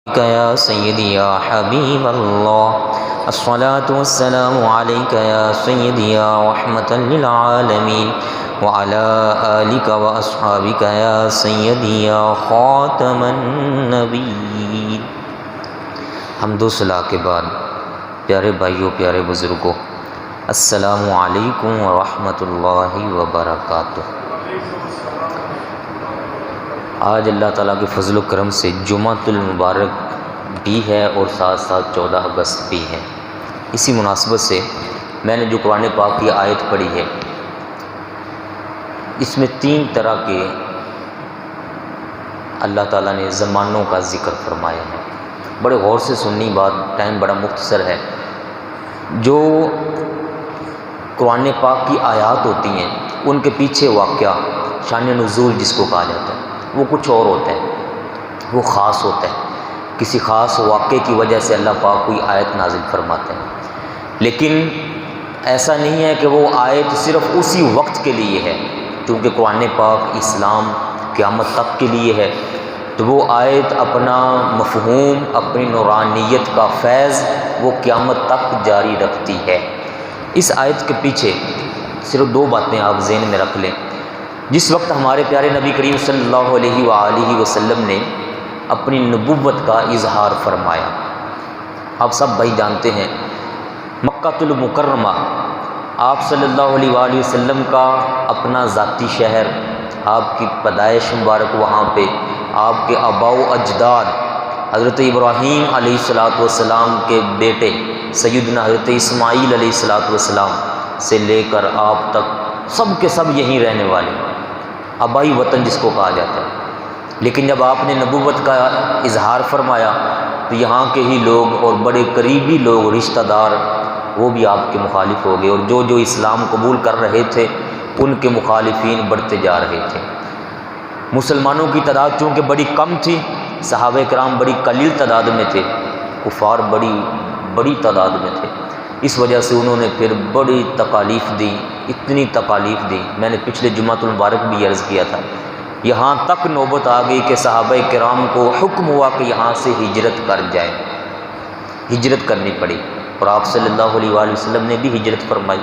يا سيدي يا حبيب الله الصلاة والسلام عليك يا سيدي يا رحمة للعالمين وعلى آلك وأصحابك يا سيدي يا خاتم النبيين۔ حمد و ثنا کے بعد پیارے بھائیوں، پیارے بزرگوں، السلام علیکم ورحمۃ اللہ وبرکاتہ۔ آج اللہ تعالیٰ کے فضل و کرم سے جمعۃ المبارک بھی ہے اور ساتھ ساتھ 14 اگست بھی ہے۔ اسی مناسبت سے میں نے جو قرآن پاک کی آیت پڑھی ہے، اس میں 3 طرح کے اللہ تعالیٰ نے زمانوں کا ذکر فرمایا ہے۔ بڑے غور سے سننی بات، ٹائم بڑا مختصر ہے۔ جو قرآن پاک کی آیات ہوتی ہیں ان کے پیچھے واقعہ، شان نزول جس کو کہا جاتا ہے، وہ کچھ اور ہوتا ہے، وہ خاص ہوتا ہے۔ کسی خاص واقعے کی وجہ سے اللہ پاک کوئی آیت نازل فرماتے ہیں، لیکن ایسا نہیں ہے کہ وہ آیت صرف اسی وقت کے لیے ہے۔ چونکہ قرآن پاک اسلام قیامت تک کے لیے ہے، تو وہ آیت اپنا مفہوم، اپنی نورانیت کا فیض وہ قیامت تک جاری رکھتی ہے۔ اس آیت کے پیچھے صرف 2 باتیں آپ ذہن میں رکھ لیں۔ جس وقت ہمارے پیارے نبی کریم صلی اللہ علیہ وآلہ وسلم نے اپنی نبوت کا اظہار فرمایا، آپ سب بھائی جانتے ہیں مکہ المکرمہ آپ صلی اللہ علیہ وآلہ وسلم کا اپنا ذاتی شہر، آپ کی پیدائش مبارک وہاں پہ، آپ کے آباء و اجداد حضرت ابراہیم علیہ السلام کے بیٹے سیدنا حضرت اسماعیل علیہ السلام سے لے کر آپ تک سب کے سب یہیں رہنے والے، آبائی وطن جس کو کہا جاتا ہے۔ لیکن جب آپ نے نبوت کا اظہار فرمایا تو یہاں کے ہی لوگ اور بڑے قریبی لوگ، رشتہ دار، وہ بھی آپ کے مخالف ہو گئے، اور جو اسلام قبول کر رہے تھے ان کے مخالفین بڑھتے جا رہے تھے۔ مسلمانوں کی تعداد چونکہ بڑی کم تھی، صحابہ کرام بڑی قلیل تعداد میں تھے، کفار بڑی تعداد میں تھے، اس وجہ سے انہوں نے پھر بڑی تکالیف دی، اتنی تکالیف دی۔ میں نے پچھلے جمعۃ المبارک بھی عرض کیا تھا، یہاں تک نوبت آ گئی کہ صحابہ کرام کو حکم ہوا کہ یہاں سے ہجرت کر جائے، ہجرت کرنی پڑی، اور آپ صلی اللہ علیہ وآلہ وسلم نے بھی ہجرت فرمائی،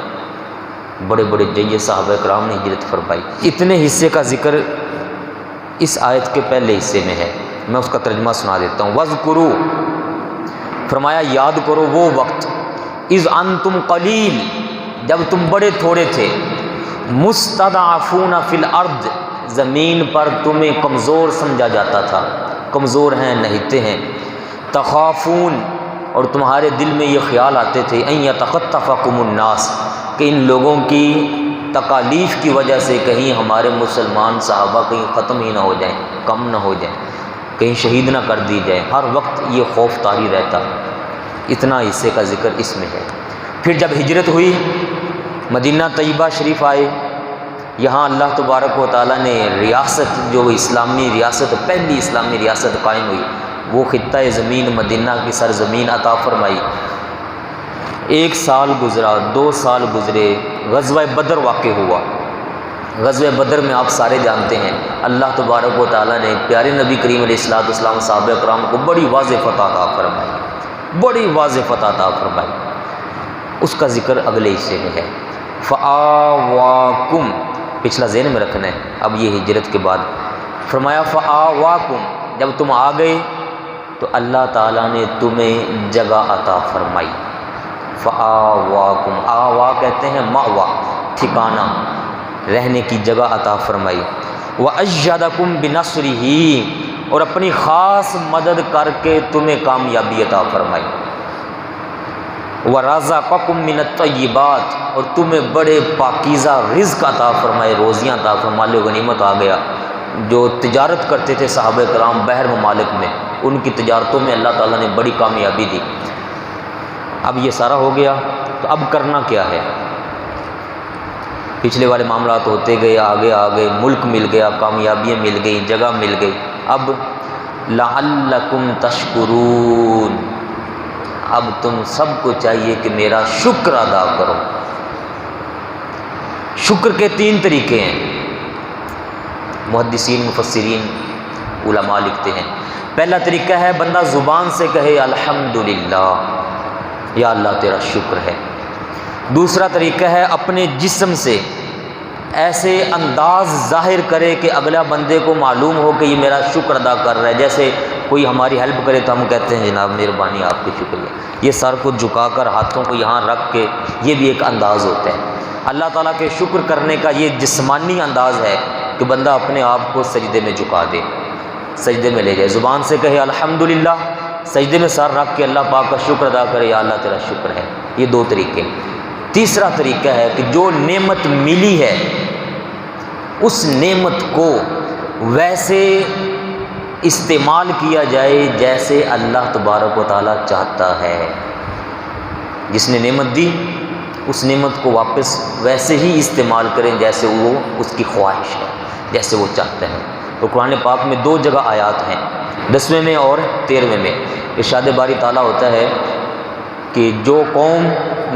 بڑے بڑے جیے صحابہ کرام نے ہجرت فرمائی۔ اتنے حصے کا ذکر اس آیت کے پہلے حصے میں ہے، میں اس کا ترجمہ سنا دیتا ہوں۔ وَاذْكُرُوا، فرمایا یاد کرو وہ وقت، اذ انتم قلیل، جب تم بڑے تھوڑے تھے، مستضعفون فی الارض، زمین پر تمہیں کمزور سمجھا جاتا تھا، کمزور ہیں، نہتے ہیں، تخافون، اور تمہارے دل میں یہ خیال آتے تھے، ان یتخطفکم الناس، کہ ان لوگوں کی تکالیف کی وجہ سے کہیں ہمارے مسلمان صحابہ کہیں ختم ہی نہ ہو جائیں، کم نہ ہو جائیں، کہیں شہید نہ کر دی جائیں، ہر وقت یہ خوف طاری رہتا۔ اتنا حصے کا ذکر اس میں ہے۔ پھر جب ہجرت ہوئی، مدینہ طیبہ شریف آئے، یہاں اللہ تبارک و تعالیٰ نے ریاست، جو اسلامی ریاست، پہلی اسلامی ریاست قائم ہوئی، وہ خطہ زمین مدینہ کی سرزمین عطا فرمائی۔ 1 سال گزرا، 2 سال گزرے، غزوہ بدر واقع ہوا۔ غزوہ بدر میں آپ سارے جانتے ہیں اللہ تبارک و تعالیٰ نے پیارے نبی کریم علیہ السلام صحابہ کرام کو بڑی واضح فتح عطا فرمائی، بڑی واضح فتح عطا فرمائی۔ اس کا ذکر اگلے حصے میں ہے۔ فآواکم، پچھلا ذہن میں رکھنا ہے، اب یہ ہجرت کے بعد فرمایا فآواکم، جب تم آ گئے تو اللہ تعالیٰ نے تمہیں جگہ عطا فرمائی۔ فآواکم، آوا کہتے ہیں مأوا، ٹھکانہ، رہنے کی جگہ عطا فرمائی۔ وأیدکم بنصرہ، اور اپنی خاص مدد کر کے تمہیں کامیابی عطا فرمائی۔ وَرَزَقَكُم مِّنَ الطَّيِّبَاتِ، اور تمہیں بڑے پاکیزہ رزق عطا فرمائے، روزیاں عطا فرمائے، مال و غنیمت آ گیا۔ جو تجارت کرتے تھے صحابہ کرام بحر ممالک میں، ان کی تجارتوں میں اللہ تعالیٰ نے بڑی کامیابی دی۔ اب یہ سارا ہو گیا، تو اب کرنا کیا ہے؟ پچھلے والے معاملات ہوتے گئے، آگے آگے، ملک مل گیا، کامیابیاں مل گئی، جگہ مل گئی، اب لعلکم تشکرون، اب تم سب کو چاہیے کہ میرا شکر ادا کرو۔ شکر کے 3 طریقے ہیں، محدثین، مفسرین، علماء لکھتے ہیں۔ پہلا طریقہ ہے بندہ زبان سے کہے الحمدللہ، یا اللہ تیرا شکر ہے۔ دوسرا طریقہ ہے اپنے جسم سے ایسے انداز ظاہر کرے کہ اگلا بندے کو معلوم ہو کہ یہ میرا شکر ادا کر رہا ہے۔ جیسے کوئی ہماری ہیلپ کرے تو ہم کہتے ہیں جناب مہربانی آپ کی شکریہ، یہ سر کو جھکا کر ہاتھوں کو یہاں رکھ کے، یہ بھی ایک انداز ہوتا ہے۔ اللہ تعالیٰ کے شکر کرنے کا یہ جسمانی انداز ہے کہ بندہ اپنے آپ کو سجدے میں جھکا دے، سجدے میں لے جائے، زبان سے کہے الحمدللہ، سجدے میں سر رکھ کے اللہ پاک کا شکر ادا کرے، یا اللہ تیرا شکر ہے۔ یہ دو طریقے۔ تیسرا طریقہ ہے کہ جو نعمت ملی ہے اس نعمت کو ویسے استعمال کیا جائے جیسے اللہ تبارک و تعالیٰ چاہتا ہے۔ جس نے نعمت دی اس نعمت کو واپس ویسے ہی استعمال کریں جیسے وہ اس کی خواہش ہے، جیسے وہ چاہتا ہے۔ تو قرآن پاک میں دو جگہ آیات ہیں، 10ویں میں اور 13ویں میں۔ ارشاد باری تعالیٰ ہوتا ہے کہ جو قوم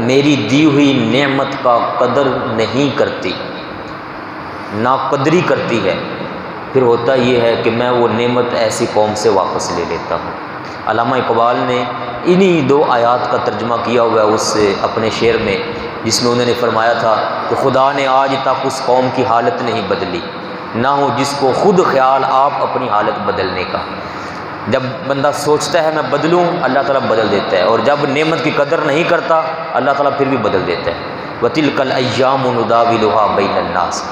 میری دی ہوئی نعمت کا قدر نہیں کرتی، ناقدری کرتی ہے، پھر ہوتا یہ ہے کہ میں وہ نعمت ایسی قوم سے واپس لے لیتا ہوں۔ علامہ اقبال نے انہی دو آیات کا ترجمہ کیا ہوا ہے اس اپنے شعر میں، جس میں انہوں نے فرمایا تھا کہ خدا نے آج تک اس قوم کی حالت نہیں بدلی، نہ ہو جس کو خود خیال آپ اپنی حالت بدلنے کا۔ جب بندہ سوچتا ہے میں بدلوں، اللہ تعالیٰ بدل دیتا ہے، اور جب نعمت کی قدر نہیں کرتا اللہ تعالیٰ پھر بھی بدل دیتا ہے۔ وَتِلْكَ الْأَيَّامُ نُدَاوِلُهَا بَيْنَ النَّاسِ۔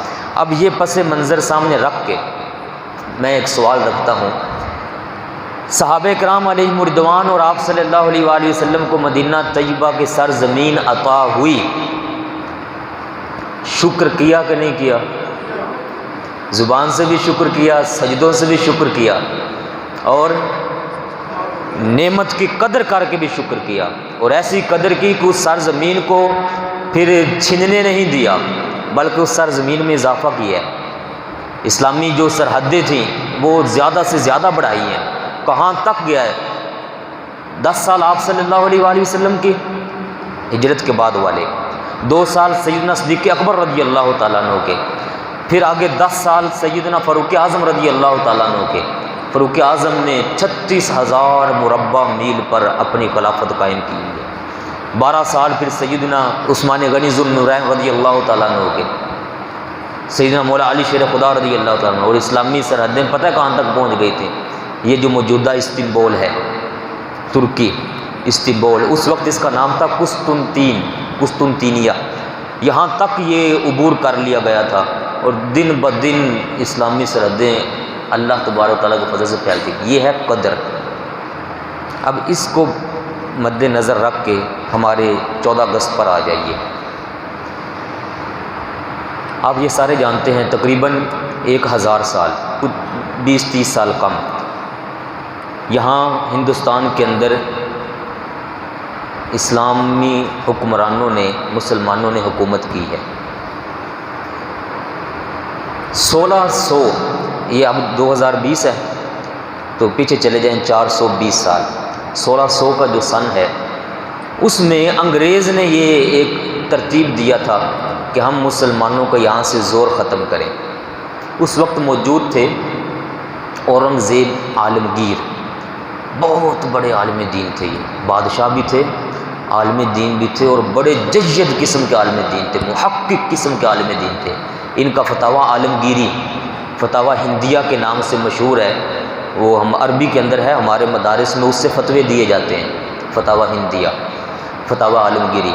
اب یہ پس منظر سامنے رکھ کے میں ایک سوال رکھتا ہوں، صحابہ کرام علیہم رضوان اور آپ صلی اللہ علیہ وآلہ وسلم کو مدینہ طیبہ کی سرزمین عطا ہوئی، شکر کیا کہ نہیں کیا؟ زبان سے بھی شکر کیا، سجدوں سے بھی شکر کیا، اور نعمت کی قدر کر کے بھی شکر کیا، اور ایسی قدر کی کہ اس سرزمین کو پھر چھننے نہیں دیا بلکہ اس سرزمین میں اضافہ کیا ہے۔ اسلامی جو سرحدیں تھیں وہ زیادہ سے زیادہ بڑھائی ہیں۔ کہاں تک گیا ہے؟ 10 سال آپ صلی اللہ علیہ وآلہ وسلم کی ہجرت کے بعد والے، 2 سال سیدنا صدیق اکبر رضی اللہ تعالیٰ عنہ کے، پھر آگے 10 سال سیدنا فاروق اعظم رضی اللہ تعالیٰ عنہ کے۔ فاروق اعظم نے 36,000 مربع میل پر اپنی خلافت قائم کی ہے۔ 12 سال پھر سیدنا عثمان غنی ذو النورین رضی اللہ تعالیٰ عنہ کے، سیدنا مولا علی شیر خدا رضی اللہ تعالیٰ عنہ، اور اسلامی سرحدیں پتہ کہاں تک پہنچ گئی تھیں؟ یہ جو موجودہ استنبول ہے، ترکی استنبول، اس وقت اس کا نام تھا قسطنطینیہ، یہاں تک یہ عبور کر لیا گیا تھا، اور دن بدن اسلامی سرحدیں اللہ تبارک تعالیٰ کے فضل سے پھیلتی۔ یہ ہے قدر۔ اب اس کو مد نظر رکھ کے ہمارے 14 اگست پر آ جائیے۔ آپ یہ سارے جانتے ہیں تقریباً 1000 سال، کچھ 20-30 سال کم، یہاں ہندوستان کے اندر اسلامی حکمرانوں نے، مسلمانوں نے حکومت کی ہے۔ 1600، یہ اب 2020 ہے تو پیچھے چلے جائیں 420 سال، 1600 کا جو سن ہے اس میں انگریز نے یہ ایک ترتیب دیا تھا کہ ہم مسلمانوں کو یہاں سے زور ختم کریں۔ اس وقت موجود تھے اورنگزیب عالمگیر، بہت بڑے عالم دین تھے، یہ بادشاہ بھی تھے، عالم دین بھی تھے، اور بڑے جید قسم کے عالم دین تھے، محقق قسم کے عالم دین تھے۔ ان کا فتاوی عالمگیری، فتاوی ہندیہ کے نام سے مشہور ہے، وہ ہم عربی کے اندر ہے، ہمارے مدارس میں اس سے فتوے دیے جاتے ہیں، فتاوی ہندیہ، فتاوی عالمگیری۔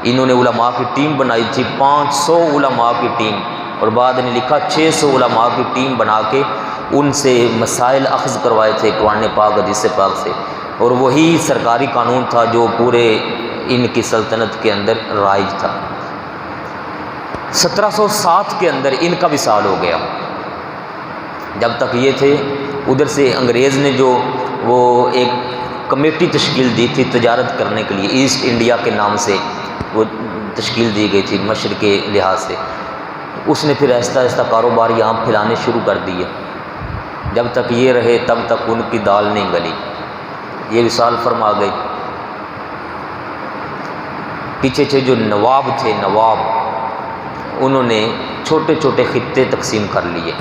انہوں نے علماء کی ٹیم بنائی تھی، 500 علماء کی ٹیم، اور بعد نے لکھا 600 علماء کی ٹیم بنا کے ان سے مسائل اخذ کروائے تھے قرآن پاک حدیث پاک سے، اور وہی سرکاری قانون تھا جو پورے ان کی سلطنت کے اندر رائج تھا۔ 1707 کے اندر ان کا وصال ہو گیا۔ جب تک یہ تھے ادھر سے انگریز نے جو وہ ایک کمیٹی تشکیل دی تھی تجارت کرنے کے لیے، ایسٹ انڈیا کے نام سے وہ تشکیل دی گئی تھی مشرق کے لحاظ سے، اس نے پھر آہستہ آہستہ کاروبار یہاں پھیلانے شروع کر دیے۔ جب تک یہ رہے تب تک ان کی دال نہیں گلی، یہ وصال فرما گئی۔ پیچھے سے جو نواب تھے، نواب، انہوں نے چھوٹے چھوٹے خطے تقسیم کر لیے،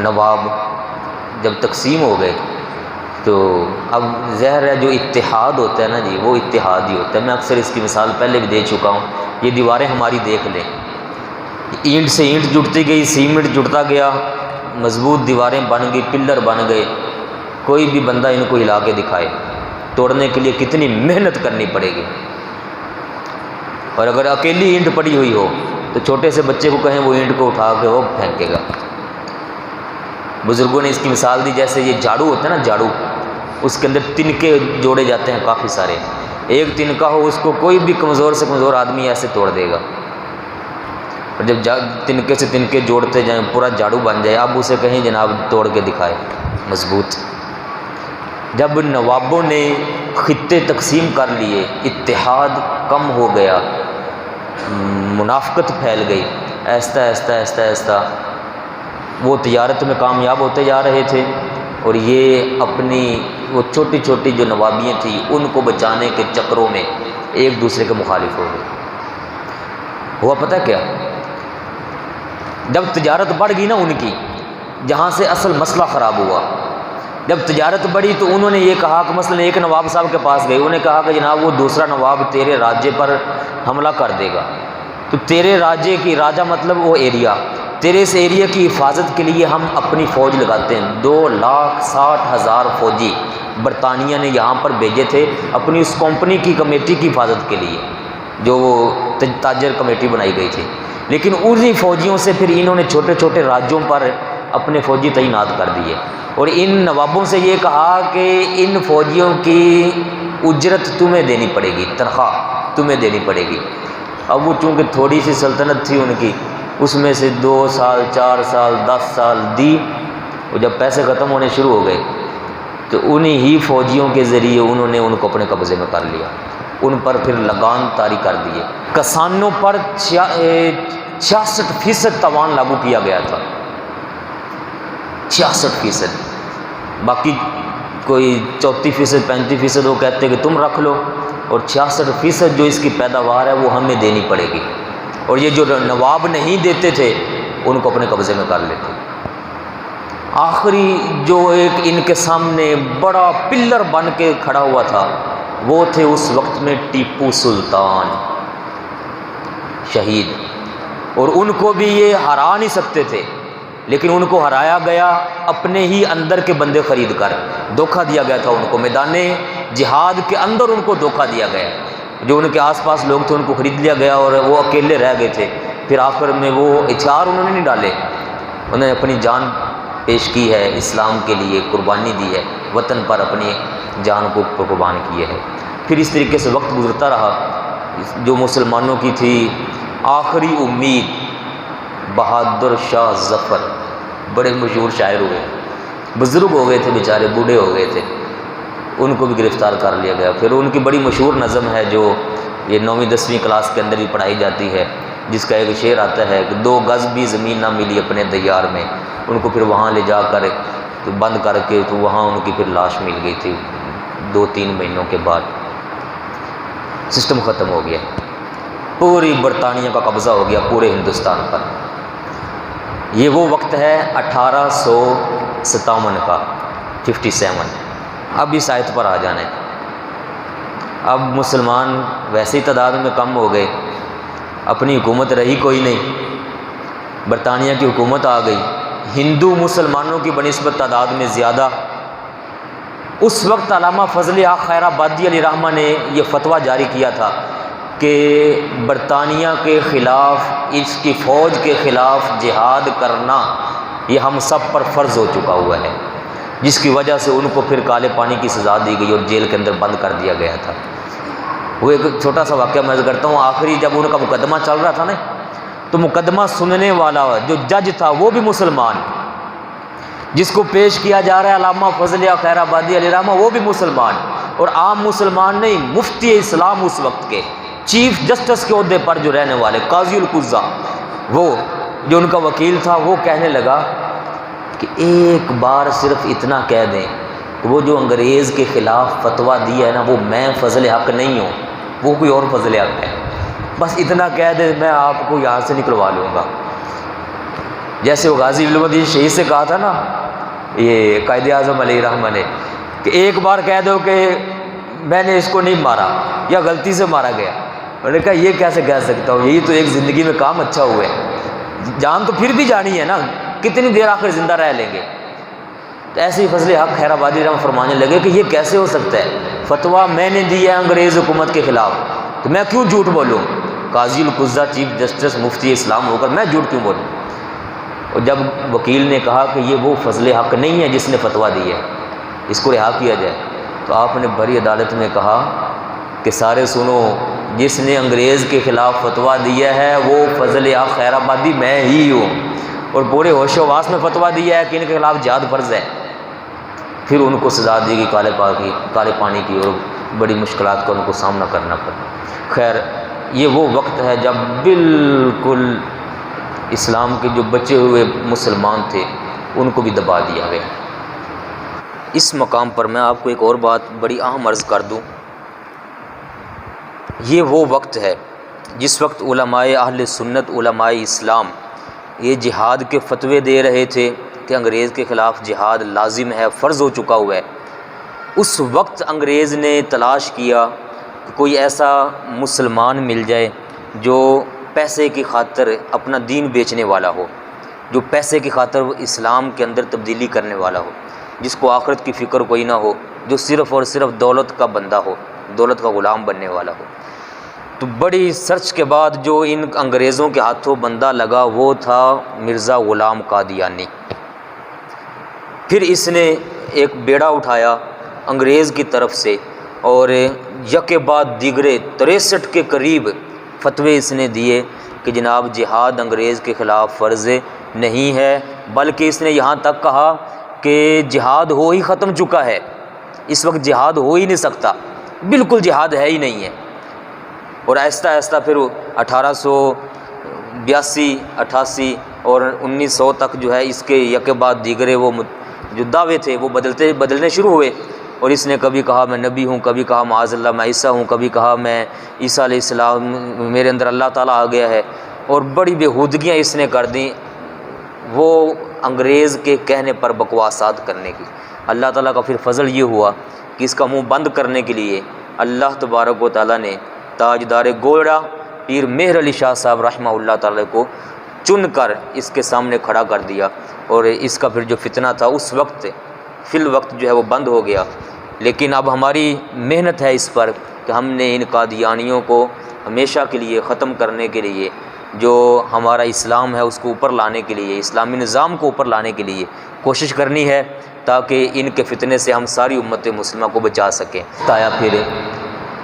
نواب جب تقسیم ہو گئے تو اب ظاہر ہے جو اتحاد ہوتا ہے نا جی، وہ اتحاد ہی ہوتا ہے۔ میں اکثر اس کی مثال پہلے بھی دے چکا ہوں، یہ دیواریں ہماری دیکھ لیں، اینٹ سے اینٹ جڑتی گئی، سیمنٹ جڑتا گیا، مضبوط دیواریں بن گئی، پلر بن گئے۔ کوئی بھی بندہ ان کو ہلا کے دکھائے، توڑنے کے لیے کتنی محنت کرنی پڑے گی، اور اگر اکیلی اینٹ پڑی ہوئی ہو تو چھوٹے سے بچے کو کہیں وہ اینٹ کو اٹھا کے وہ پھینکے گا۔ بزرگوں نے اس کی مثال دی، جیسے یہ جھاڑو ہوتا ہے نا، جھاڑو، اس کے اندر تنکے جوڑے جاتے ہیں کافی سارے، ایک تنکا ہو اس کو کوئی بھی کمزور سے کمزور آدمی ایسے توڑ دے گا، اور جب تنکے سے تنکے جوڑتے جائیں پورا جھاڑو بن جائے، اب اسے کہیں جناب توڑ کے دکھائے مضبوط۔ جب نوابوں نے خطے تقسیم کر لیے، اتحاد کم ہو گیا، منافقت پھیل گئی، آہستہ آہستہ آہستہ آہستہ وہ تجارت میں کامیاب ہوتے جا رہے تھے، اور یہ اپنی وہ چھوٹی چھوٹی جو نوابیاں تھیں ان کو بچانے کے چکروں میں ایک دوسرے کے مخالف ہو گئے۔ ہوا پتہ کیا؟ جب تجارت بڑھ گئی نا ان کی، جہاں سے اصل مسئلہ خراب ہوا، جب تجارت بڑھی تو انہوں نے یہ کہا کہ مثلا ایک نواب صاحب کے پاس گئے، انہوں نے کہا کہ جناب وہ دوسرا نواب تیرے راجے پر حملہ کر دے گا، تو تیرے راجے کی، راجہ مطلب وہ ایریا، تیرے اس ایریا کی حفاظت کے لیے ہم اپنی فوج لگاتے ہیں۔ 2,60,000 فوجی برطانیہ نے یہاں پر بھیجے تھے اپنی اس کمپنی کی کمیٹی کی حفاظت کے لیے، جو وہ تاجر کمیٹی بنائی گئی تھی، لیکن انہی فوجیوں سے پھر انہوں نے چھوٹے چھوٹے راجوں پر اپنے فوجی تعینات کر دیے، اور ان نوابوں سے یہ کہا کہ ان فوجیوں کی اجرت تمہیں دینی پڑے گی، تنخواہ تمہیں دینی پڑے گی۔ اب وہ چونکہ تھوڑی سی سلطنت تھی ان کی، اس میں سے 2 سال 4 سال 10 سال دی، اور جب پیسے ختم ہونے شروع ہو گئے تو انہی ہی فوجیوں کے ذریعے انہوں نے ان کو اپنے قبضے میں کر لیا، ان پر پھر لگان طاری کر دیے۔ کسانوں پر 66% تاوان لاگو کیا گیا تھا، 66%، باقی کوئی 34% 35% وہ کہتے کہ تم رکھ لو، اور 66% جو اس کی پیداوار ہے وہ ہمیں دینی پڑے گی، اور یہ جو نواب نہیں دیتے تھے ان کو اپنے قبضے میں کر لیتے۔ آخری جو ایک ان کے سامنے بڑا پلر بن کے کھڑا ہوا تھا وہ تھے اس وقت میں ٹیپو سلطان، شہید، اور ان کو بھی یہ ہرا نہیں سکتے تھے، لیکن ان کو ہرایا گیا اپنے ہی اندر کے بندے خرید کر، دھوکہ دیا گیا تھا ان کو، میدان جہاد کے اندر ان کو دھوکہ دیا گیا، جو ان کے آس پاس لوگ تھے ان کو خرید لیا گیا اور وہ اکیلے رہ گئے تھے۔ پھر آخر میں وہ ہتھیار انہوں نے نہیں ڈالے، انہوں نے اپنی جان پیش کی ہے، اسلام کے لیے قربانی دی ہے، وطن پر اپنی جان کو قربان کیے ہے۔ پھر اس طریقے سے وقت گزرتا رہا، جو مسلمانوں کی تھی آخری امید بہادر شاہ ظفر، بڑے مشہور شاعر ہوئے، بزرگ ہو گئے تھے بیچارے، بوڑھے ہو گئے تھے، ان کو بھی گرفتار کر لیا گیا۔ پھر ان کی بڑی مشہور نظم ہے جو یہ 9ویں 10ویں کلاس کے اندر بھی پڑھائی جاتی ہے، جس کا ایک شعر آتا ہے کہ 2 گز بھی زمین نہ ملی اپنے دیار میں، ان کو پھر وہاں لے جا کر تو بند کر کے تو وہاں ان کی پھر لاش مل گئی تھی 2-3 مہینوں کے بعد۔ سسٹم ختم ہو گیا، پوری برطانیہ کا قبضہ ہو گیا پورے ہندوستان پر۔ یہ وہ وقت ہے 1857 کا، 57۔ اب اس آیت پر آ جانا ہے۔ اب مسلمان ویسے ہی تعداد میں کم ہو گئے، اپنی حکومت رہی کوئی نہیں، برطانیہ کی حکومت آ گئی، ہندو مسلمانوں کی بنسبت تعداد میں زیادہ۔ اس وقت علامہ فضل حق خیر آبادی علیہ رحمہ نے یہ فتویٰ جاری کیا تھا کہ برطانیہ کے خلاف، اس کی فوج کے خلاف جہاد کرنا یہ ہم سب پر فرض ہو چکا ہوا ہے، جس کی وجہ سے ان کو پھر کالے پانی کی سزا دی گئی اور جیل کے اندر بند کر دیا گیا تھا۔ وہ ایک چھوٹا سا واقعہ میں کرتا ہوں، آخری جب ان کا مقدمہ چل رہا تھا نا، تو مقدمہ سننے والا جو جج تھا وہ بھی مسلمان، جس کو پیش کیا جا رہا ہے علامہ فضل حق خیر آبادی علیہ رحمہ، وہ بھی مسلمان، اور عام مسلمان نہیں، مفتی اسلام اس وقت کے، چیف جسٹس کے عہدے پر جو رہنے والے قاضی القضاء، وہ جو ان کا وکیل تھا، وہ کہنے لگا کہ ایک بار صرف اتنا کہہ دیں کہ وہ جو انگریز کے خلاف فتویٰ دیا ہے نا، وہ میں فضل حق نہیں ہوں، وہ کوئی اور فضل حق ہے، بس اتنا کہہ دیں میں آپ کو یہاں سے نکلوا لوں گا۔ جیسے وہ غازی الودین شہید سے کہا تھا نا یہ قائد اعظم علیہ الرحمہ نے کہ ایک بار کہہ دو کہ میں نے اس کو نہیں مارا یا غلطی سے مارا گیا. میں نے کہا یہ کیسے کہہ سکتا ہوں, یہی تو ایک زندگی میں کام اچھا ہوا ہے, جان تو پھر بھی جانی ہے نا, کتنی دیر آخر زندہ رہ لیں گے. تو ایسے ہی فضل حق خیر آبادی رحمہ فرمانے لگے کہ یہ کیسے ہو سکتا ہے, فتویٰ میں نے دی ہے انگریز حکومت کے خلاف, تو میں کیوں جھوٹ بولوں, قاضی القضہ چیف جسٹس مفتی اسلام ہو کر میں جھوٹ کیوں بولوں. اور جب وکیل نے کہا کہ یہ وہ فضل حق نہیں ہے جس نے فتویٰ دی ہے, اس کو رہا کیا جائے, تو آپ نے بھری عدالت میں کہا کہ سارے سنو, جس نے انگریز کے خلاف فتویٰ دیا ہے وہ فضل حق خیر آبادی میں ہی ہوں, اور پورے ہوش و حواس میں فتویٰ دیا ہے کہ ان کے خلاف جہاد فرض ہے. پھر ان کو سزا دی گئی کالے پانی کی, اور بڑی مشکلات کا ان کو سامنا کرنا پڑا. خیر یہ وہ وقت ہے جب بالکل اسلام کے جو بچے ہوئے مسلمان تھے ان کو بھی دبا دیا گیا. اس مقام پر میں آپ کو ایک اور بات بڑی اہم عرض کر دوں. یہ وہ وقت ہے جس وقت علماء اہل سنت, علماء اسلام یہ جہاد کے فتوے دے رہے تھے کہ انگریز کے خلاف جہاد لازم ہے, فرض ہو چکا ہوا ہے. اس وقت انگریز نے تلاش کیا کہ کوئی ایسا مسلمان مل جائے جو پیسے کی خاطر اپنا دین بیچنے والا ہو, جو پیسے کی خاطر اسلام کے اندر تبدیلی کرنے والا ہو, جس کو آخرت کی فکر کوئی نہ ہو, جو صرف اور صرف دولت کا بندہ ہو, دولت کا غلام بننے والا ہو. تو بڑی سرچ کے بعد جو ان انگریزوں کے ہاتھوں بندہ لگا وہ تھا مرزا غلام قادیانی. پھر اس نے ایک بیڑا اٹھایا انگریز کی طرف سے, اور یکے بعد دیگرے 63 کے قریب فتوے اس نے دیے کہ جناب جہاد انگریز کے خلاف فرض نہیں ہے, بلکہ اس نے یہاں تک کہا کہ جہاد ہو ہی ختم چکا ہے, اس وقت جہاد ہو ہی نہیں سکتا, بالکل جہاد ہے ہی نہیں ہے. اور آہستہ آہستہ پھر 1882 88 اور 1900 تک جو ہے اس کے یکے بعد دیگرے وہ جو دعوے تھے وہ بدلنے شروع ہوئے. اور اس نے کبھی کہا میں نبی ہوں, کبھی کہا معاذ اللہ میں عیسیٰ ہوں, کبھی کہا میں عیسیٰ علیہ السلام میرے اندر اللہ تعالیٰ آ گیا ہے, اور بڑی بےہودگیاں اس نے کر دیں وہ انگریز کے کہنے پر بکواسات کرنے کی. اللہ تعالیٰ کا پھر فضل یہ ہوا کہ اس کا منہ بند کرنے کے لیے اللہ تبارک و تعالیٰ نے تاجدار گوڑا پیر مہر علی شاہ صاحب رحمہ اللہ تعالیٰ کو چن کر اس کے سامنے کھڑا کر دیا, اور اس کا پھر جو فتنہ تھا اس وقت فی الوقت جو ہے وہ بند ہو گیا. لیکن اب ہماری محنت ہے اس پر کہ ہم نے ان قادیانیوں کو ہمیشہ کے لیے ختم کرنے کے لیے, جو ہمارا اسلام ہے اس کو اوپر لانے کے لیے, اسلامی نظام کو اوپر لانے کے لیے کوشش کرنی ہے, تاکہ ان کے فتنے سے ہم ساری امت مسلمہ کو بچا سکیں. تایا پھر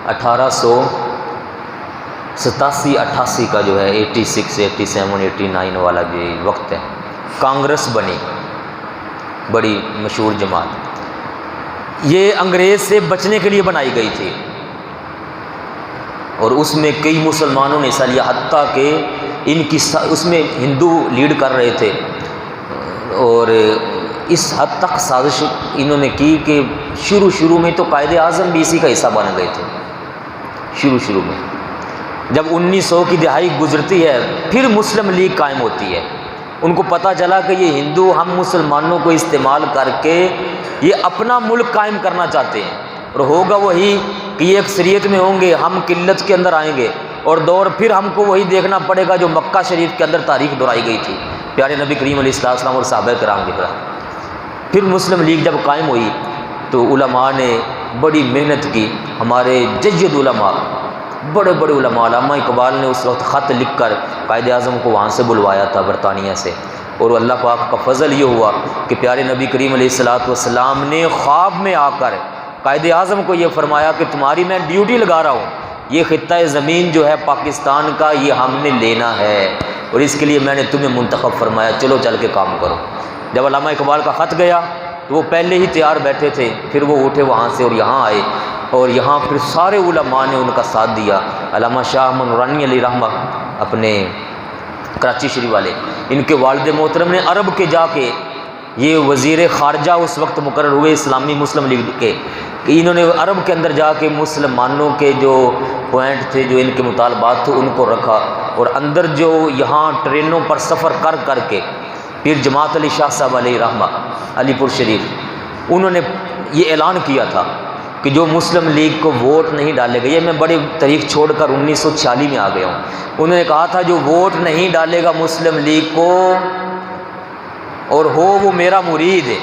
1887-88 کا جو ہے 86 87 89 والا جو وقت ہے, کانگریس بنی, بڑی مشہور جماعت. یہ انگریز سے بچنے کے لیے بنائی گئی تھی, اور اس میں کئی مسلمانوں نے حصہ لیا, حتیٰ کہ ان کی اس میں ہندو لیڈ کر رہے تھے. اور اس حد تک سازش انہوں نے کی کہ شروع میں تو قائد اعظم بھی اسی کا حصہ بن گئے تھے. شروع میں جب 1900 کی دہائی گزرتی ہے پھر مسلم لیگ قائم ہوتی ہے. ان کو پتہ چلا کہ یہ ہندو ہم مسلمانوں کو استعمال کر کے یہ اپنا ملک قائم کرنا چاہتے ہیں, اور ہوگا وہی کہ یہ اکثریت میں ہوں گے, ہم قلت کے اندر آئیں گے, اور دور پھر ہم کو وہی دیکھنا پڑے گا جو مکہ شریف کے اندر تاریخ دہرائی گئی تھی پیارے نبی کریم علیہ السلام اور صحابہ کرام کے خلاف. پھر مسلم لیگ جب قائم ہوئی تو علماء نے بڑی محنت کی. ہمارے جید علماء, بڑے علماء, علامہ اقبال نے اس وقت خط لکھ کر قائد اعظم کو وہاں سے بلوایا تھا برطانیہ سے, اور اللہ پاک کا فضل یہ ہوا کہ پیارے نبی کریم علیہ السلام نے خواب میں آ کر قائد اعظم کو یہ فرمایا کہ تمہاری میں ڈیوٹی لگا رہا ہوں, یہ خطہ زمین جو ہے پاکستان کا یہ ہم نے لینا ہے, اور اس کے لیے میں نے تمہیں منتخب فرمایا, چلو چل کے کام کرو. جب علامہ اقبال کا خط گیا تو وہ پہلے ہی تیار بیٹھے تھے, پھر وہ اٹھے وہاں سے اور یہاں آئے, اور یہاں پھر سارے علماء نے ان کا ساتھ دیا. علامہ شاہ احمد نورانی علیہ رحمہ اپنے کراچی شریف والے, ان کے والد محترم نے عرب کے جا کے, یہ وزیر خارجہ اس وقت مقرر ہوئے اسلامی مسلم لیگ کے, کہ انہوں نے عرب کے اندر جا کے مسلمانوں کے جو پوائنٹ تھے, جو ان کے مطالبات تھے, ان کو رکھا, اور اندر جو یہاں ٹرینوں پر سفر کر کے پھر جماعت علی شاہ صاحب علیہ رحمہ علی پور شریف، انہوں نے یہ اعلان کیا تھا کہ جو مسلم لیگ کو ووٹ نہیں ڈالے گا، یہ میں بڑی تاریخ چھوڑ کر 1946 میں آ گیا ہوں، انہوں نے کہا تھا جو ووٹ نہیں ڈالے گا مسلم لیگ کو اور ہو وہ میرا مرید ہے،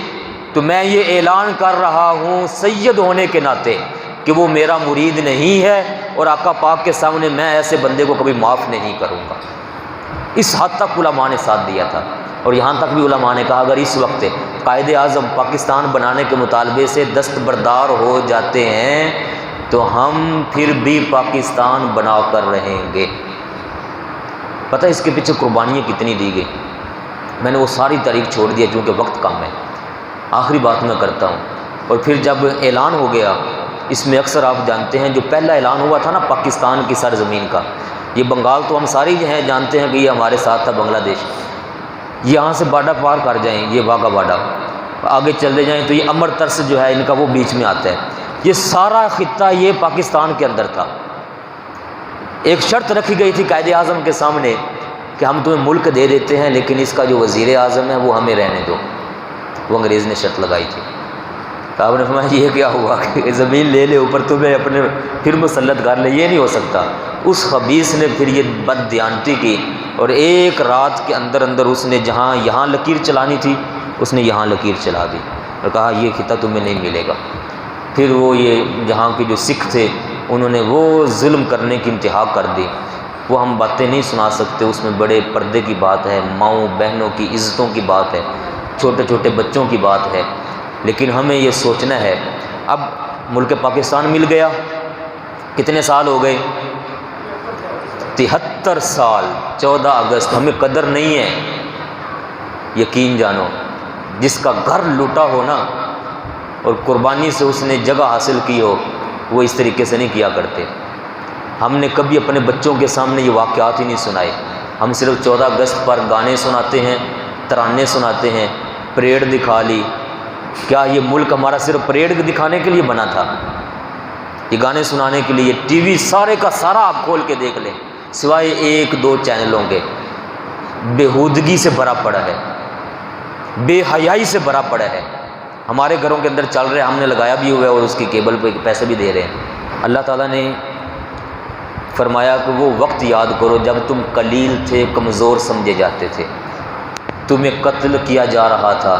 تو میں یہ اعلان کر رہا ہوں سید ہونے کے ناطے کہ وہ میرا مرید نہیں ہے، اور آقا پاک کے سامنے میں ایسے بندے کو کبھی معاف نہیں کروں گا۔ اس حد تک علماء نے ساتھ دیا تھا، اور یہاں تک بھی علماء نے کہا اگر اس وقت قائد اعظم پاکستان بنانے کے مطالبے سے دستبردار ہو جاتے ہیں تو ہم پھر بھی پاکستان بنا کر رہیں گے۔ پتہ اس کے پیچھے قربانیاں کتنی دی گئی، میں نے وہ ساری تاریخ چھوڑ دیا چونکہ وقت کم ہے۔ آخری بات میں کرتا ہوں، اور پھر جب اعلان ہو گیا، اس میں اکثر آپ جانتے ہیں جو پہلا اعلان ہوا تھا نا پاکستان کی سرزمین کا، یہ بنگال تو ہم سارے ہیں جانتے ہیں کہ یہ ہمارے ساتھ تھا بنگلہ دیش، یہاں سے باڈا پار کر جائیں، یہ واگا باڈا آگے چلے جائیں تو یہ امرتسر جو ہے ان کا وہ بیچ میں آتا ہے، یہ سارا خطہ یہ پاکستان کے اندر تھا۔ ایک شرط رکھی گئی تھی قائد اعظم کے سامنے کہ ہم تمہیں ملک دے دیتے ہیں لیکن اس کا جو وزیر اعظم ہے وہ ہمیں رہنے دو، وہ انگریز نے شرط لگائی تھی۔ تو آپ نے فرمایا یہ کیا ہوا کہ زمین لے لے اوپر تمہیں اپنے پھر مسلط کر لے، یہ نہیں ہو سکتا۔ اس خبیث نے پھر یہ بد دیانتی کی، اور ایک رات کے اندر اندر اس نے جہاں یہاں لکیر چلانی تھی اس نے یہاں لکیر چلا دی اور کہا یہ خطہ تمہیں نہیں ملے گا۔ پھر وہ یہ جہاں کے جو سکھ تھے انہوں نے وہ ظلم کرنے کی انتہا کر دی، وہ ہم باتیں نہیں سنا سکتے، اس میں بڑے پردے کی بات ہے، ماؤں بہنوں کی عزتوں کی بات ہے، چھوٹے چھوٹے بچوں کی بات ہے، لیکن ہمیں یہ سوچنا ہے اب ملک پاکستان مل گیا، کتنے سال ہو گئے؟ 73 سال، 14 اگست، ہمیں قدر نہیں ہے۔ یقین جانو جس کا گھر لوٹا ہو نا اور قربانی سے اس نے جگہ حاصل کی ہو، وہ اس طریقے سے نہیں کیا کرتے۔ ہم نے کبھی اپنے بچوں کے سامنے یہ واقعات ہی نہیں سنائے، ہم صرف 14 اگست پر گانے سناتے ہیں، ترانے سناتے ہیں، پریڈ دکھا لی۔ کیا یہ ملک ہمارا صرف پریڈ دکھانے کے لیے بنا تھا؟ یہ گانے سنانے کے لیے؟ ٹی وی سارے کا سارا آپ کھول کے دیکھ لیں، سوائے 1-2 چینلوں کے، بےہودگی سے بھرا پڑا ہے، بے حیائی سے بھرا پڑا ہے۔ ہمارے گھروں کے اندر چل رہے، ہم نے لگایا بھی ہوا ہے اور اس کی کیبل پہ پیسے بھی دے رہے ہیں۔ اللہ تعالیٰ نے فرمایا کہ وہ وقت یاد کرو جب تم قلیل تھے، کمزور سمجھے جاتے تھے، تمہیں قتل کیا جا رہا تھا،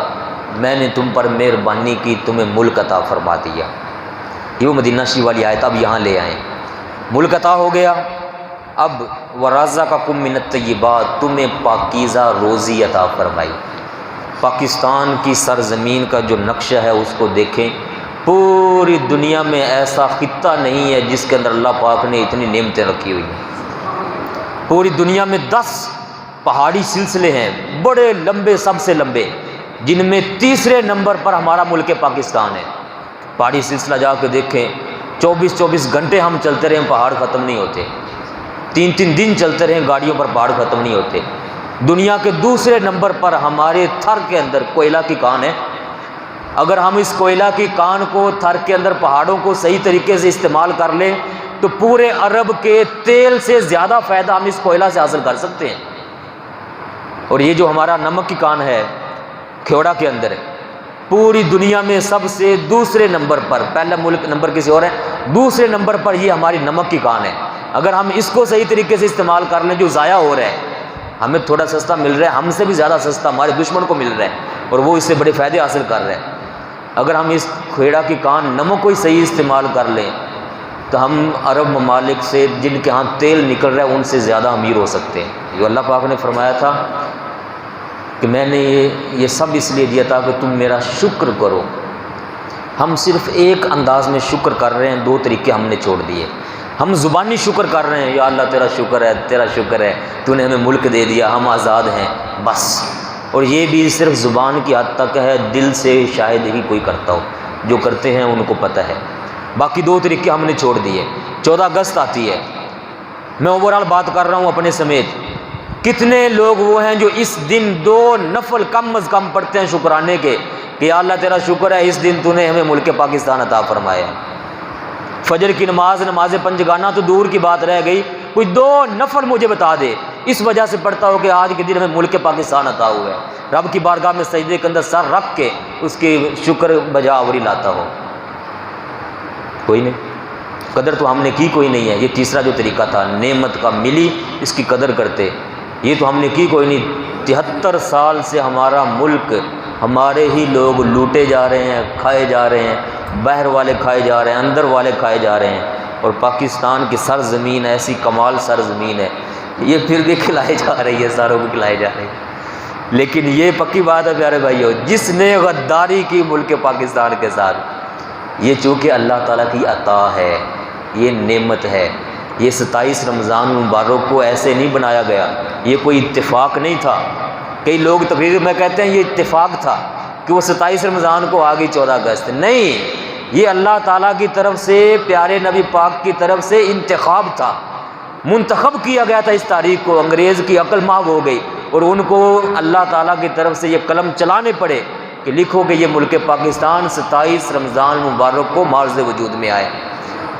میں نے تم پر مہربانی کی، تمہیں ملک عطا فرما دیا۔ یہ وہ مدینہ شریف والی آیت اب یہاں لے آئیں، ملک عطا ہو گیا۔ اب وَرَزَقَكُم مِّنَ الطَّيِّبَاتِ، تمہیں پاکیزہ روزی عطا فرمائی۔ پاکستان کی سرزمین کا جو نقشہ ہے اس کو دیکھیں، پوری دنیا میں ایسا خطہ نہیں ہے جس کے اندر اللہ پاک نے اتنی نعمتیں رکھی ہوئی ہیں۔ پوری دنیا میں 10 پہاڑی سلسلے ہیں، بڑے لمبے، سب سے لمبے، جن میں تیسرے نمبر پر ہمارا ملک پاکستان ہے۔ پہاڑی سلسلہ جا کے دیکھیں، 24 گھنٹے ہم چلتے رہیں پہاڑ ختم نہیں ہوتے، 3 دن چلتے رہیں گاڑیوں پر پہاڑ ختم نہیں ہوتے۔ دنیا کے دوسرے نمبر پر ہمارے تھر کے اندر کوئلہ کی کان ہے۔ اگر ہم اس کوئلہ کی کان کو، تھر کے اندر پہاڑوں کو صحیح طریقے سے استعمال کر لیں تو پورے عرب کے تیل سے زیادہ فائدہ ہم اس کوئلہ سے حاصل کر سکتے ہیں۔ اور یہ جو ہمارا نمک کی کان ہے کھیوڑا کے اندر، پوری دنیا میں سب سے دوسرے نمبر پر، پہلا ملک نمبر کسی اور ہے، دوسرے نمبر پر یہ ہماری نمک کی کان ہے۔ اگر ہم اس کو صحیح طریقے سے استعمال کر لیں، جو ضائع ہو رہا ہے، ہمیں تھوڑا سستا مل رہا ہے، ہم سے بھی زیادہ سستا ہمارے دشمن کو مل رہا ہے اور وہ اس سے بڑے فائدے حاصل کر رہے ہیں۔ اگر ہم اس کھیڑا کی کان نمک کو ہی صحیح استعمال کر لیں تو ہم عرب ممالک سے جن کے ہاں تیل نکل رہا ہے ان سے زیادہ امیر ہو سکتے ہیں۔ جو اللہ پاک نے فرمایا تھا کہ میں نے یہ سب اس لیے دیا تھا کہ تم میرا شکر کرو۔ ہم صرف ایک انداز میں شکر کر رہے ہیں، 2 طریقے ہم نے چھوڑ دیے۔ ہم زبانی شکر کر رہے ہیں، یا اللہ تیرا شکر ہے، تیرا شکر ہے، تو نے ہمیں ملک دے دیا، ہم آزاد ہیں، بس۔ اور یہ بھی صرف زبان کی حد تک ہے، دل سے شاید ہی کوئی کرتا ہو، جو کرتے ہیں ان کو پتہ ہے۔ باقی 2 طریقے ہم نے چھوڑ دیے۔ 14 اگست آتی ہے، میں اوورال بات کر رہا ہوں اپنے سمیت، کتنے لوگ وہ ہیں جو اس دن 2 نفل کم از کم پڑھتے ہیں شکرانے کے کہ یا اللہ تیرا شکر ہے اس دن تو نے ہمیں ملک پاکستان عطا فرمایا۔ فجر کی نماز، نماز پنجگانہ تو دور کی بات رہ گئی، کوئی 2 نفل مجھے بتا دے اس وجہ سے پڑھتا ہو کہ آج کے دن ہمیں ملک پاکستان عطا ہوا ہے، رب کی بارگاہ میں سجدے کے اندر سر رکھ کے اس کی شکر بجا آوری لاتا ہو؟ کوئی نہیں، قدر تو ہم نے کی کوئی نہیں ہے۔ یہ تیسرا جو طریقہ تھا، نعمت کا ملی اس کی قدر کرتے، یہ تو ہم نے کی کوئی نہیں۔ 73 سال سے ہمارا ملک، ہمارے ہی لوگ لوٹے جا رہے ہیں، کھائے جا رہے ہیں، باہر والے کھائے جا رہے ہیں، اندر والے کھائے جا رہے ہیں، اور پاکستان کی سرزمین ایسی کمال سرزمین ہے، یہ پھر بھی کھلائے جا رہی ہے، ساروں کو کھلائے جا رہی ہے۔ لیکن یہ پکی بات ہے پیارے بھائیو، جس نے غداری کی ملک پاکستان کے ساتھ، یہ چونکہ اللہ تعالیٰ کی عطا ہے، یہ نعمت ہے۔ یہ 27 رمضان مبارک کو ایسے نہیں بنایا گیا، یہ کوئی اتفاق نہیں تھا۔ کئی لوگ تقریر میں کہتے ہیں یہ اتفاق تھا کہ وہ 27 رمضان کو آ گئی 14 اگست، نہیں، یہ اللہ تعالیٰ کی طرف سے، پیارے نبی پاک کی طرف سے انتخاب تھا، منتخب کیا گیا تھا۔ اس تاریخ کو انگریز کی عقل ماغ ہو گئی اور ان کو اللہ تعالیٰ کی طرف سے یہ قلم چلانے پڑے کہ لکھو کہ یہ ملک پاکستان 27 رمضان مبارک کو معرض وجود میں آئے۔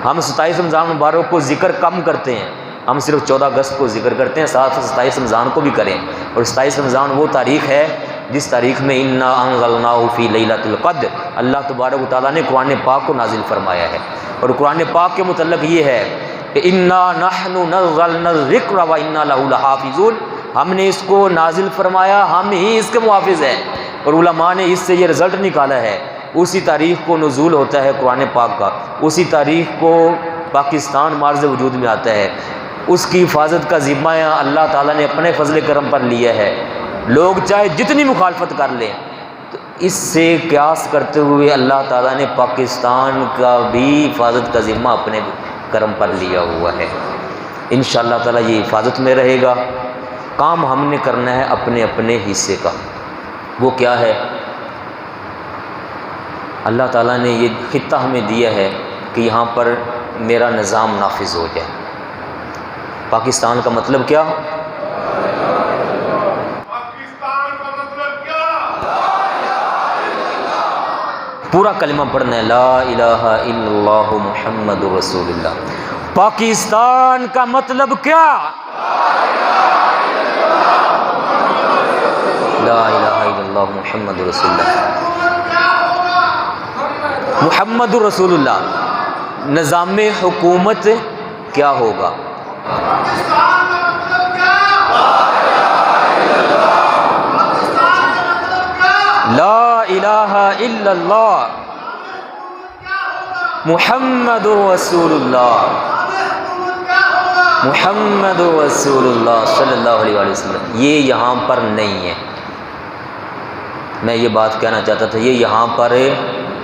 ہم 27 رمضان مبارک کو ذکر کم کرتے ہیں، ہم صرف 14 اگست کو ذکر کرتے ہیں، ساتھ 27 رمضان کو بھی کریں۔ اور 27 رمضان وہ تاریخ ہے جس تاریخ میں انا انزلناہ فی لیلۃ القدر، اللہ تبارک و تعالیٰ نے قرآن پاک کو نازل فرمایا ہے۔ اور قرآن پاک کے متعلق یہ ہے کہ انا نحن نزلنا الذکر و انا لہ لحافظون، ہم نے اس کو نازل فرمایا، ہم ہی اس کے محافظ ہیں۔ اور علماء نے اس سے یہ رزلٹ نکالا ہے، اسی تاریخ کو نزول ہوتا ہے قرآن پاک کا، اسی تاریخ کو پاکستان معرض وجود میں آتا ہے، اس کی حفاظت کا ذمہ اللہ تعالیٰ نے اپنے فضل کرم پر لیا ہے۔ لوگ چاہے جتنی مخالفت کر لیں، تو اس سے قیاس کرتے ہوئے اللہ تعالیٰ نے پاکستان کا بھی حفاظت کا ذمہ اپنے کرم پر لیا ہوا ہے۔ انشاءاللہ تعالیٰ یہ حفاظت میں رہے گا۔ کام ہم نے کرنا ہے اپنے اپنے حصے کا، وہ کیا ہے؟ اللہ تعالیٰ نے یہ خطہ ہمیں دیا ہے کہ یہاں پر میرا نظام نافذ ہو جائے۔ پاکستان کا مطلب کیا؟ پاکستان کا مطلب کیا؟ پورا کلمہ پڑھنا ہے، لا الہ الا اللہ محمد رسول اللہ۔ پاکستان کا مطلب کیا؟ لا الہ الا اللہ محمد رسول اللہ۔ محمد رسول اللہ، نظام حکومت کیا ہوگا؟ پاکستان کا مطلب کیا؟ پاکستان کا مطلب کیا؟ لا الہ الا اللہ محمد رسول اللہ، محمد رسول اللہ صلی اللہ علیہ وآلہ وسلم۔ یہ یہاں پر نہیں ہے، میں یہ بات کہنا چاہتا تھا، یہ یہاں پر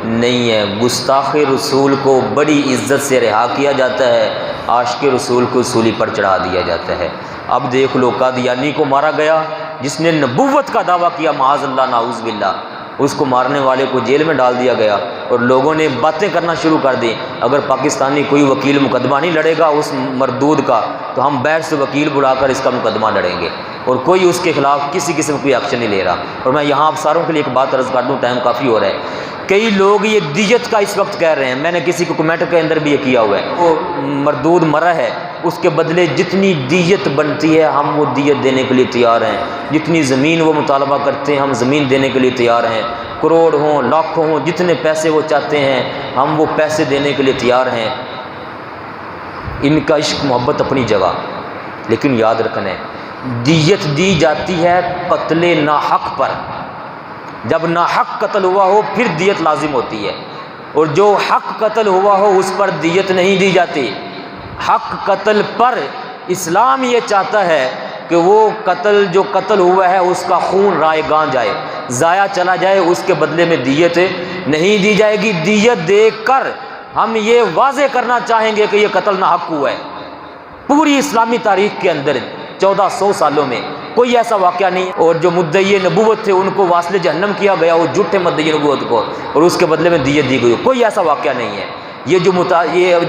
نہیں ہے۔ گستاخ رسول کو بڑی عزت سے رہا کیا جاتا ہے، عاشق رسول کو سولی پر چڑھا دیا جاتا ہے۔ اب دیکھ لو، قادیانی کو مارا گیا جس نے نبوت کا دعویٰ کیا، معاذ اللہ نعوذ باللہ، اس کو مارنے والے کو جیل میں ڈال دیا گیا، اور لوگوں نے باتیں کرنا شروع کر دی، اگر پاکستانی کوئی وکیل مقدمہ نہیں لڑے گا اس مردود کا، تو ہم باہر سے وکیل بلا کر اس کا مقدمہ لڑیں گے، اور کوئی اس کے خلاف کسی قسم کوئی ایکشن نہیں لے رہا۔ اور میں یہاں آپ ساروں کے لیے ایک بات عرض کر دوں، ٹائم کافی ہو رہا ہے۔ کئی لوگ یہ دیت کا اس وقت کہہ رہے ہیں، میں نے کسی کو کمنٹ کے اندر بھی یہ کیا ہوا ہے، وہ مردود مرا ہے، اس کے بدلے جتنی دیت بنتی ہے ہم وہ دیت دینے کے لیے تیار ہیں، جتنی زمین وہ مطالبہ کرتے ہیں ہم زمین دینے کے لیے تیار ہیں، کروڑ ہوں لاکھوں ہوں، جتنے پیسے وہ چاہتے ہیں ہم وہ پیسے دینے کے لیے تیار ہیں۔ ان کا عشق محبت اپنی جگہ، لیکن یاد رکھنا ہے دیت دی جاتی ہے قتل ناحق پر، جب ناحق قتل ہوا ہو پھر دیت لازم ہوتی ہے، اور جو حق قتل ہوا ہو اس پر دیت نہیں دی جاتی۔ حق قتل پر اسلام یہ چاہتا ہے کہ وہ قتل جو قتل ہوا ہے اس کا خون رائے گاں جائے، ضائع چلا جائے، اس کے بدلے میں دیت نہیں دی جائے گی۔ دیت دے کر ہم یہ واضح کرنا چاہیں گے کہ یہ قتل ناحق ہوا ہے۔ پوری اسلامی تاریخ کے اندر 1400 سالوں میں کوئی ایسا واقعہ نہیں، اور جو مدعی نبوت تھے ان کو واصل جہنم کیا گیا، وہ جھوٹے مدعی نبوت کو، اور اس کے بدلے میں دیت دی گئی، کوئی ایسا واقعہ نہیں ہے۔ یہ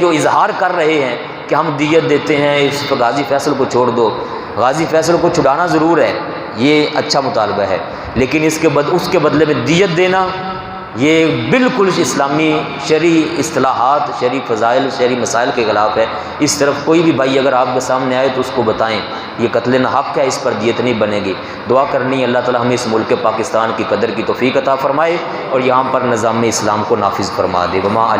جو اظہار کر رہے ہیں کہ ہم دیت دیتے ہیں، اس غازی فیصل کو چھوڑ دو، غازی فیصل کو چھڑانا ضرور ہے، یہ اچھا مطالبہ ہے، لیکن اس کے بدلے میں دیت دینا یہ بالکل اسلامی شرعی اصطلاحات، شرعی فضائل، شرعی مسائل کے خلاف ہے۔ اس طرف کوئی بھی بھائی اگر آپ کے سامنے آئے تو اس کو بتائیں یہ قتل حق ہے، اس پر دیت نہیں بنے گی۔ دعا کرنی ہے اللہ تعالی ہمیں اس ملک پاکستان کی قدر کی توفیق عطا فرمائے اور یہاں پر نظام اسلام کو نافذ فرما دے۔ وما علی